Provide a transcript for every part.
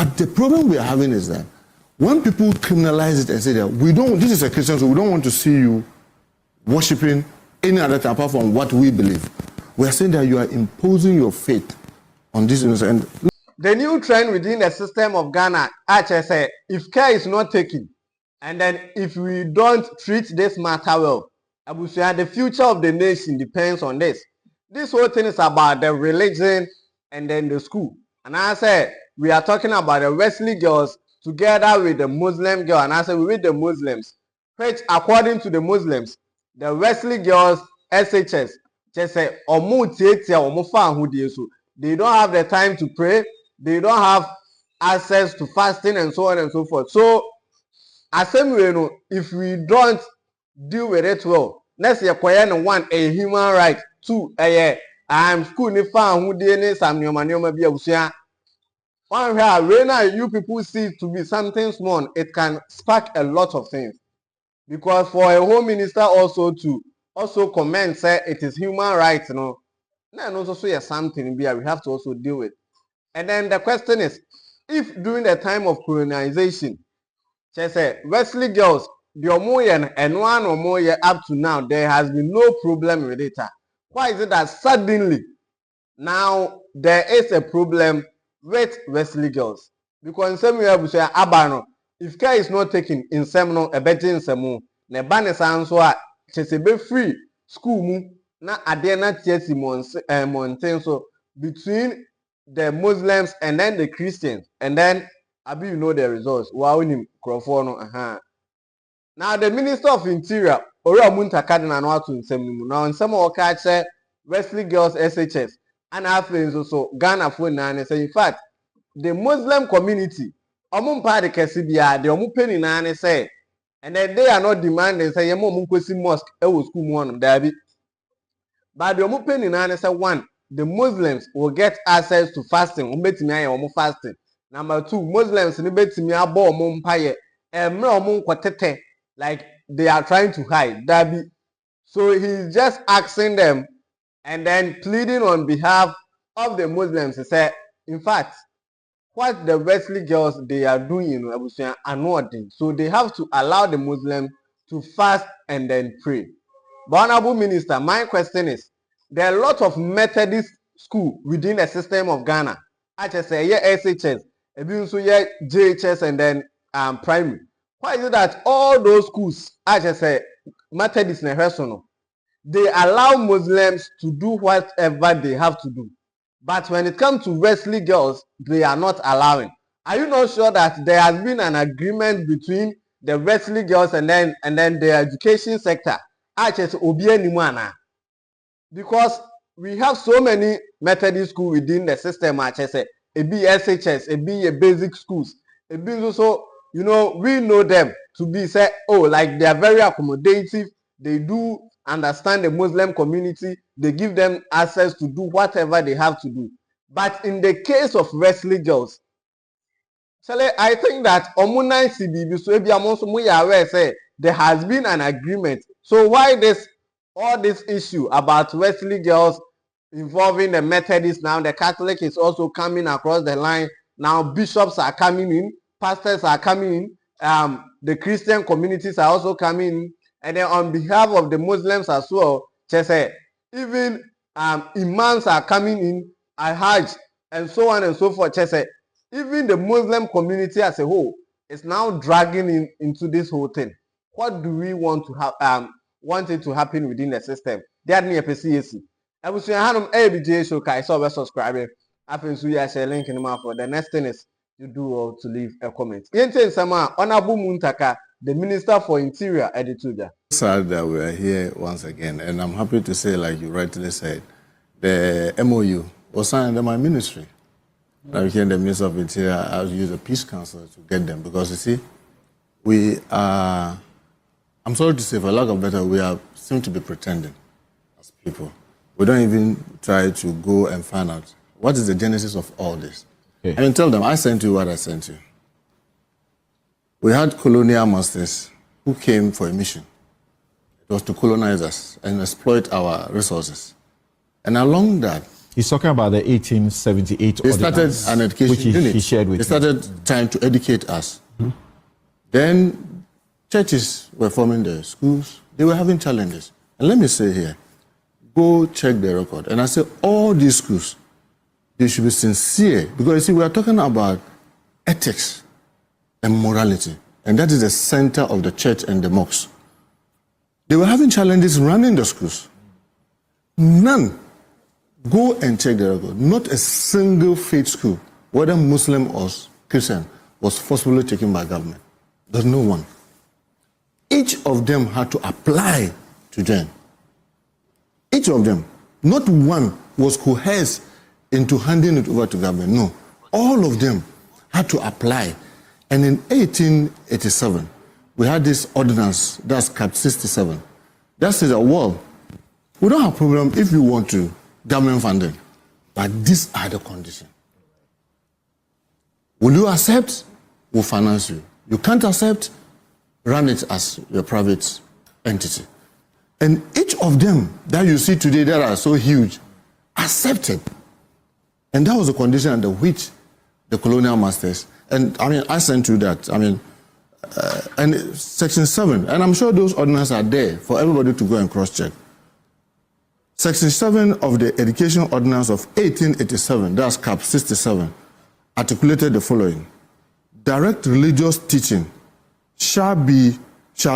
But the problem we are having is that when people criminalize it and say that this is a Christian, so we don't want to see you worshiping any other thing apart from what we believe. We are saying that you are imposing your faith on this innocent. The new trend within the system of Ghana, actually say, if care is not taken, and then if we don't treat this matter well, the future of the nation depends on this. This whole thing is about the religion and then the school. And I said, we are talking about the Wesley Girls together with the Muslim girl. And I said, we with the Muslims, which according to the Muslims, the Wesley Girls, SHS, just say, they don't have the time to pray. They don't have access to fasting and so on and so forth. So, if we don't deal with it well, next year, one, a human right, two, school ni fan who did some nyoma be abusia. One when you people see it to be something small, it can spark a lot of things. Because for a home minister also to comment say it is human rights, and also say something we have to also deal with. And then the question is, if during the time of colonization, say Wesley Girls, the Omoyen and one or more year up to now, there has been no problem with it. Why is it that suddenly now there is a problem with Wesley Girls? Because in some way we say abano, if care is not taken in seminal a better in semu, ne ban so be free school mu na adena tiesi mountain so between the Muslims and then the Christians, and then you know the results. Wow, Now the Minister of Interior, Muntaka, now in some of our Wesley Girls SHS, and after also Ghana for nine say in fact the Muslim community, party Kesibia, the Omupeni nane say, and then they are not demanding say mosque school one David. But the Omupeni nane say one. The Muslims will get access to fasting. Fasting. Number two, Muslims like they are trying to hide. So he's just asking them and then pleading on behalf of the Muslims to say, in fact, what the Wesley Girls they are doing are not doing. So they have to allow the Muslims to fast and then pray. But Honorable Minister, my question is, there are a lot of Methodist school within the system of Ghana. I just say, SHS, JHS, and then primary. Why is it that all those schools, I just say, Methodist and they allow Muslims to do whatever they have to do. But when it comes to Wesley Girls, they are not allowing. Are you not sure that there has been an agreement between the Wesley Girls and then the education sector? I just because we have so many Methodist schools within the system. I just say a be SHS, a be a basic schools, a be also we know them to be say like they are very accommodative. They do understand the Muslim community. They give them access to do whatever they have to do. But in the case of Wesley Girls, I think that there has been an agreement. So why all this issue about Wesley Girls involving the Methodists now? The Catholic is also coming across the line. Now bishops are coming in, pastors are coming in, the Christian communities are also coming in. And then on behalf of the Muslims as well, even imams are coming in, Hajj, and so on and so forth. Even the Muslim community as a whole is now dragging into this whole thing. What do we want to have? Want it to happen within the system? That near PCAC. I was saying, Bjay show. I saw subscribe. I think so. Yeah, share link in the mouth. The next thing is you do or to leave a comment. Honorable Muntaka, the Minister for Interior, Edituja. Sad that we are here once again, and I'm happy to say, like you rightly said, the MOU was signed under my ministry. I became the Minister of Interior. I used the Peace Council to get them because you see, we are. I'm sorry to say, for lack of better, we seem to be pretending as people. We don't even try to go and find out what is the genesis of all this. Okay. I mean, tell them, I sent you what I sent you. We had colonial masters who came for a mission. It was to colonize us and exploit our resources. And along that, He's talking about the 1878 They started an education unit. He shared with They started trying to educate us. Then churches were forming their schools. They were having challenges. And let me say here, go check the record. And I say all these schools, they should be sincere. Because you see, we are talking about ethics and morality. And that is the center of the church and the mosque. They were having challenges running the schools. None. Go and check the record. Not a single faith school, whether Muslim or Christian, was forcibly taken by government. There's no one. Each of them had to apply to join. Each of them. Not one was coerced into handing it over to government. No. All of them had to apply. And in 1887, we had this ordinance, that's Cap 67. That says that, well, we don't have a problem if you want to government funding, but these are the conditions. Will you accept? We'll finance you. You can't accept? Run it as your private entity. And each of them that you see today that are so huge, accepted. And that was the condition under which the colonial masters, and I mean, I sent you that, and Section 7, and I'm sure those ordinances are there for everybody to go and cross-check. Section 7 of the Education Ordinance of 1887, that's Cap 67, articulated the following. Direct religious teaching shall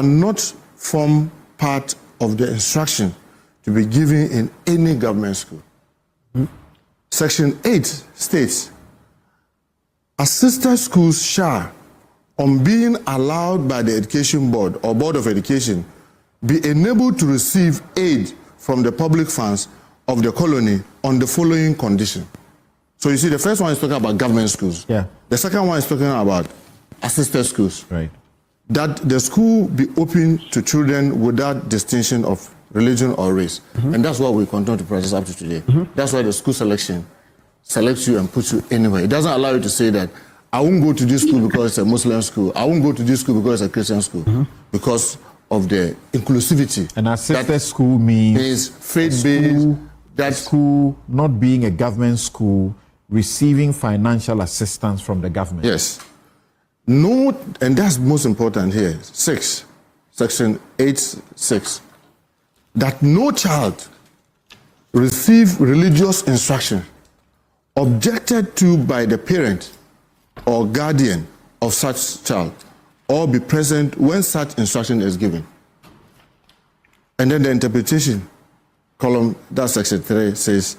not form part of the instruction to be given in any government school. Section 8 states, assisted schools shall, on being allowed by the Education Board or Board of Education, be enabled to receive aid from the public funds of the colony on the following condition. So you see, the first one is talking about government schools. Yeah. The second one is talking about assisted schools. Right. That the school be open to children without distinction of religion or race. And that's what we continue to practice up to today. That's why the school selection selects you and puts you anywhere. It doesn't allow you to say that, I won't go to this school because it's a Muslim school. I won't go to this school because it's a Christian school. Because of the inclusivity. An assisted school means faith-based. That school not being a government school, receiving financial assistance from the government. Yes. No, and that's most important here. 6, Section 8(6), that no child receive religious instruction objected to by the parent or guardian of such child, or be present when such instruction is given. And then the interpretation column, that's Section 3, says,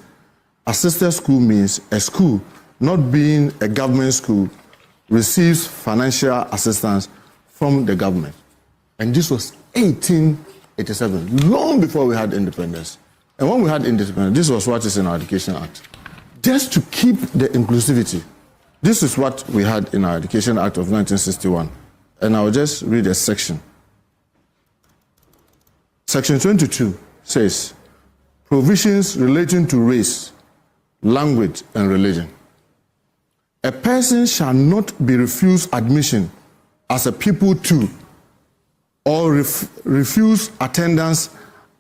assisted school means a school not being a government school receives financial assistance from the government. And this was 1887, long before we had independence. And when we had independence, this was what is in our Education Act. Just to keep the inclusivity. This is what we had in our Education Act of 1961. And I'll just read a section. Section 22 says, provisions relating to race, language, and religion. A person shall not be refused admission as a pupil to, or refuse attendance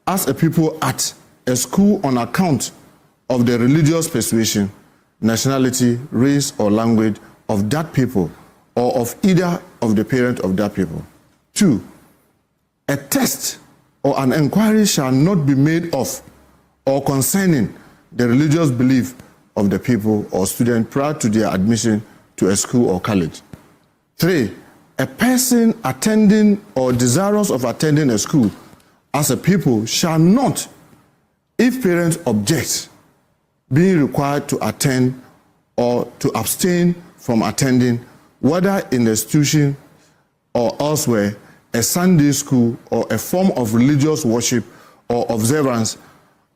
as a pupil at a school on account of the religious persuasion, nationality, race, or language of that people, or of either of the parent of that people. 2, a test or an inquiry shall not be made of or concerning the religious belief of the people or student prior to their admission to a school or college. 3, a person attending or desirous of attending a school as a pupil shall not, if parents object, be required to attend or to abstain from attending, whether in the institution or elsewhere, a Sunday school or a form of religious worship or observance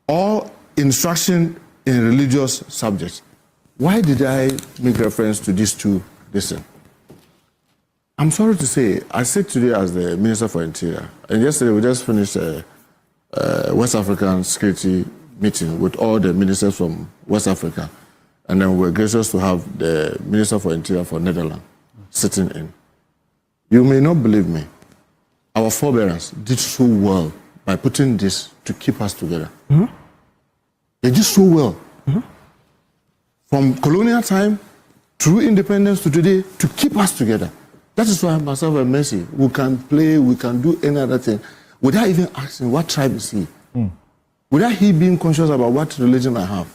or instruction in religious subjects. Why did I make reference to these two? Listen, I'm sorry to say, I sit today as the Minister for Interior, and yesterday we just finished a West African security meeting with all the ministers from West Africa, and then we were gracious to have the Minister for Interior for Netherlands sitting in. You may not believe me, our forebearers did so well by putting this to keep us together. They did so well. from colonial time through independence to today to keep us together. That is why myself and Mercy, we can play, we can do any other thing without even asking what tribe is he. Without he being conscious about what religion I have.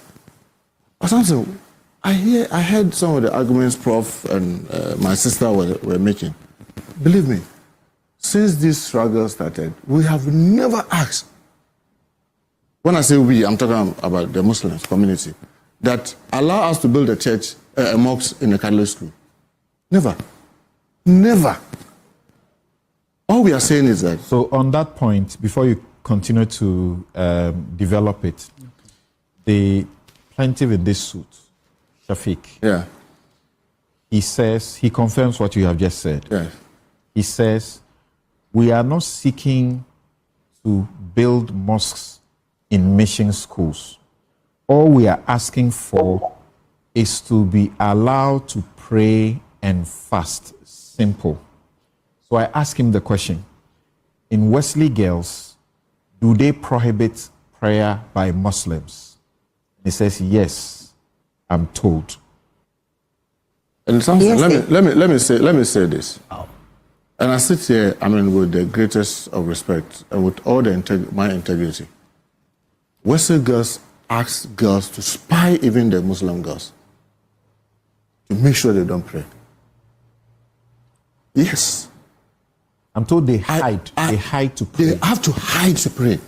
Or something, I heard some of the arguments Prof and my sister were making. Believe me, since this struggle started, we have never asked. When I say we, I'm talking about the Muslim community, that allow us to build a church, a mosque in a Catholic school. Never. Never. All we are saying is that. So on that point, before you continue to develop it, the plaintiff in this suit, Shafiq, Yeah. he says, he confirms what you have just said. Yeah. He says, we are not seeking to build mosques in mission schools. All we are asking for is to be allowed to pray and fast. Simple. So I ask him the question, in Wesley Girls, do they prohibit prayer by Muslims? He says, yes, I'm told. And something, Yes, let me say this. And I sit here, with the greatest of respect and with all my integrity. Wesley Girls ask girls to spy even the Muslim girls to make sure they don't pray. Yes. I'm told they hide. They hide to pray. They have to hide to pray.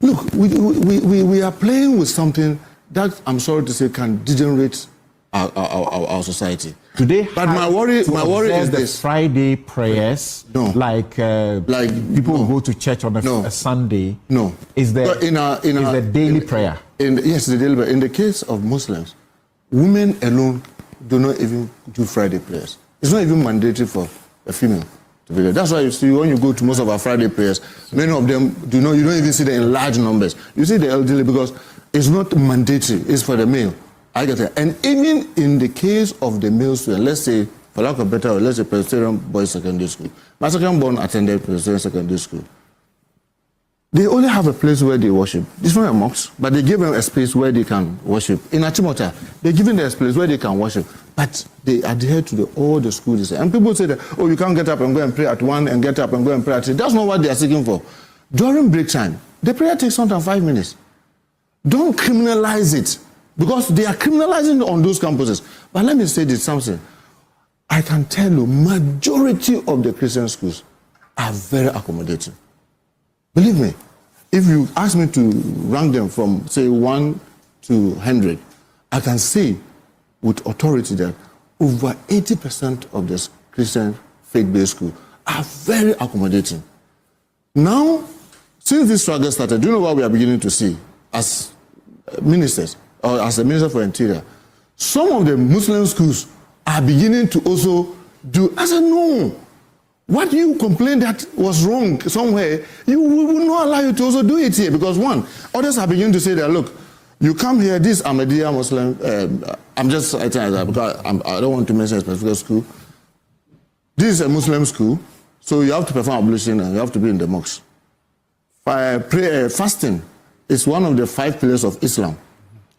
Look, we are playing with something that, I'm sorry to say, can degenerate our society. Today, but my worry is the this: Friday prayers, no, like people who go to church on a Sunday. No, is there the daily prayer? Yes, the daily prayer. In the case of Muslims, women alone do not even do Friday prayers. It's not even mandatory for a female to be there. That's why you see when you go to most of our Friday prayers, many of them you don't even see them in large numbers. You see the elderly because it's not mandatory. It's for the male. I get it. And even in the case of the male student, let's say, for lack of better word, let's say Presbyterian Boys Secondary School. My second born attended Presbyterian Secondary School. They only have a place where they worship. It's not a mosque, but they give them a space where they can worship. In Achimota, they give them a place where they can worship, but they adhere to all the schools. And people say that, oh, you can't get up and go and pray at 1 and get up and go and pray at 3. That's not what they are seeking for. During break time, the prayer takes sometimes 5 minutes. Don't criminalize it, because they are criminalizing on those campuses. But let me say this something. I can tell you, majority of the Christian schools are very accommodating. Believe me, if you ask me to rank them from, say, 1 to 100, I can say with authority that over 80% of the Christian faith-based schools are very accommodating. Now, since this struggle started, do you know what we are beginning to see as ministers, or as a minister for Interior? Some of the Muslim schools are beginning to also do. I said, no. What you complained that was wrong somewhere, we will not allow you to also do it here. Because one, others are beginning to say that, look, you come here, this Ahmadiyya Muslim, I'm just saying that because I don't want to mention a specific school. This is a Muslim school, so you have to perform ablution and you have to be in the mosque. Fasting is one of the 5 pillars of Islam,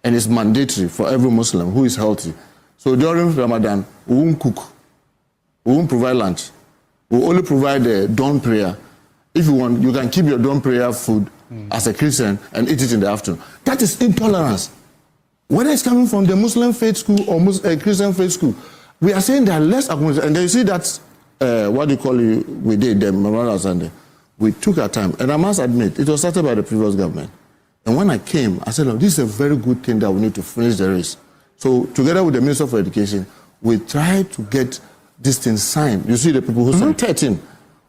and it's mandatory for every Muslim who is healthy. So during Ramadan, we won't cook, we won't provide lunch. We only provide the dawn prayer. If you want, you can keep your dawn prayer food as a Christian and eat it in the afternoon. That is intolerance. Whether it's coming from the Muslim faith school or Christian faith school, we are saying that less accommodation. And then you see that, we did, the Memorial Sunday. We took our time. And I must admit, it was started by the previous government. And when I came, I said, look, this is a very good thing that we need to finish the race. So together with the Minister for Education, we tried to get this thing signed. You see the people who signed 13,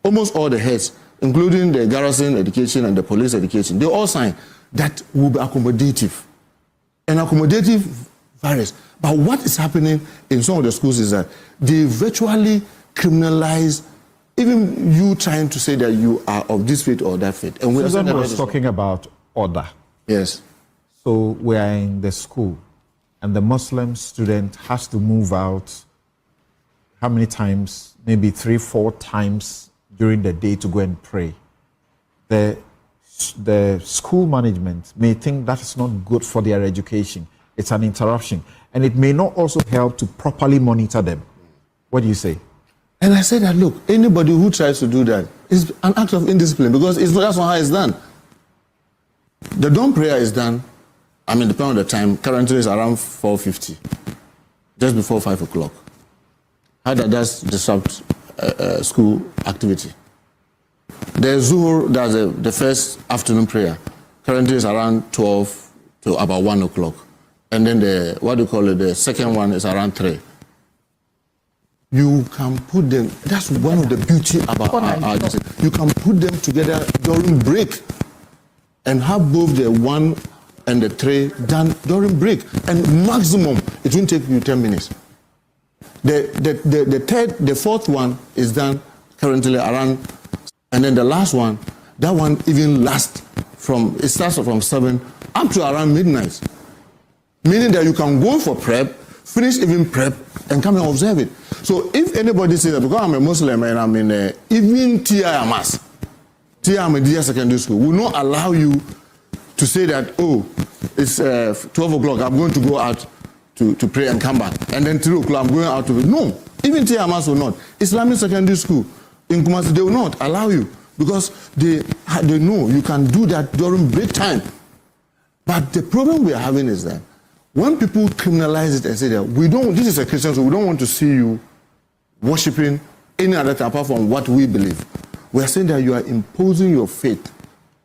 almost all the heads, including the garrison education and the police education, they all signed that will be accommodative. And accommodative varies. But what is happening in some of the schools is that they virtually criminalize even you trying to say that you are of this faith or that faith. And Susan was talking about order. Yes. So we are in the school, and the Muslim student has to move out how many times? Maybe 3-4 times during the day to go and pray. The school management may think that is not good for their education. It's an interruption. and it may not also help to properly monitor them. What do you say? And I said that, look, anybody who tries to do that is an act of indiscipline because it's not, that's not how it's done. The dawn prayer is done, depending on the time, currently it's around 4:50, just before 5 o'clock. How does that disrupt school activity? The Zuhur, that's the first afternoon prayer, currently is around 12 to about 1 o'clock. And then the second one is around 3. You can put them, that's one of the beauty about our you can put them together during break and have both the 1 and the 3 done during break. And maximum, it won't take you 10 minutes. The fourth one is done currently around, and then the last one, that one even lasts it starts from 7 up to around midnight. Meaning that you can go for prep, finish even prep, and come and observe it. So if anybody says that because I'm a Muslim and I'm in even TIMAS, TIMAS Secondary School, will not allow you to say that, oh, it's 12 o'clock, I'm going to go out to pray and come back. And then 3 o'clock, I'm going out to pray. No, even TIMAS will not. Islamic Secondary School in Kumasi, they will not allow you because they know you can do that during break time. But the problem we are having is that when people criminalize it and say that this is a Christian, so we don't want to see you worshiping any other thing apart from what we believe. We are saying that you are imposing your faith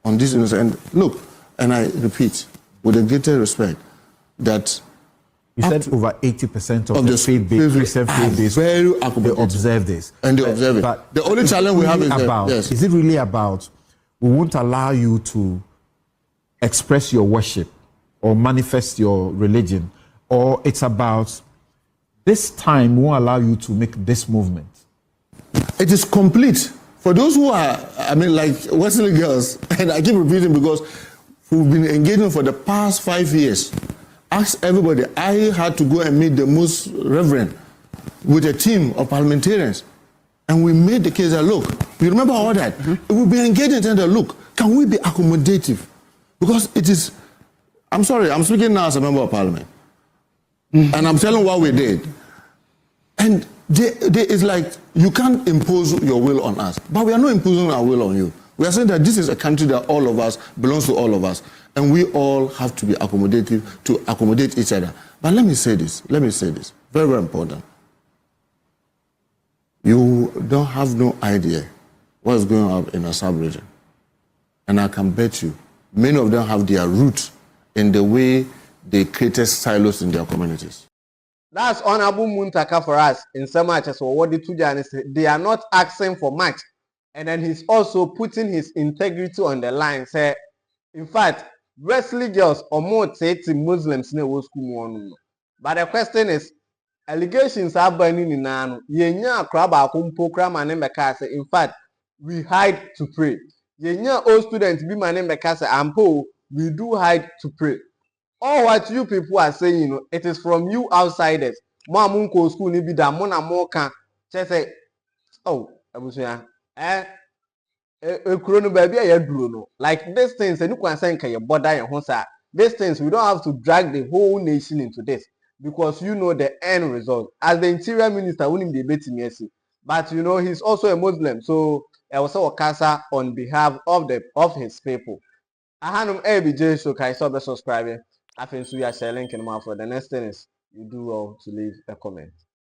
on this innocent. And look, and I repeat, with the greatest respect, that you said over 80% of the faith-based Christian faith-based very they observe this. And they observe it. But the only challenge we have is is it really about we won't allow you to express your worship or manifest your religion, or it's about this time won't allow you to make this movement? It is complete. For those who are, like Wesley Girls, and I keep repeating because we've been engaging for the past 5 years. Ask everybody. I had to go and meet the most reverend with a team of parliamentarians. And we made the case that, look, you remember all that? Mm-hmm. We've been engaging and saying that, look, can we be accommodative? Because it is, I'm sorry, I'm speaking now as a member of parliament. Mm-hmm. And I'm telling what we did. And it's like, you can't impose your will on us. But we are not imposing our will on you. We are saying that this is a country that all of us, belongs to all of us. And we all have to be accommodative to accommodate each other. But let me say this, very, very important. You don't have no idea what's going on in a sub-region. And I can bet you, many of them have their roots in the way they created silos in their communities. That's Honorable Muntaka for us in so much as what the two journalists, they are not asking for much. And then he's also putting his integrity on the line. Say, in fact, Wesley Girls or more say Muslims in the school. But the question is, allegations are burning in Nano. Yenya craba kumpo krama nembeka say, in fact, we hide to pray. Yenya all students be my name because ampo, we do hide to pray. All what you people are saying, it is from you outsiders. Mamunko school ni bida mona moka. Say, oh, abusuya. Like these things, and you can say your body and hosa. These things we don't have to drag the whole nation into this because you know the end result. As the interior minister, winning the debate in Messi, but you know he's also a Muslim, so I was a casa on behalf of his people. I had Bjay, so can you subscribe? I think we are sharing link in for the next thing is you do well to leave a comment.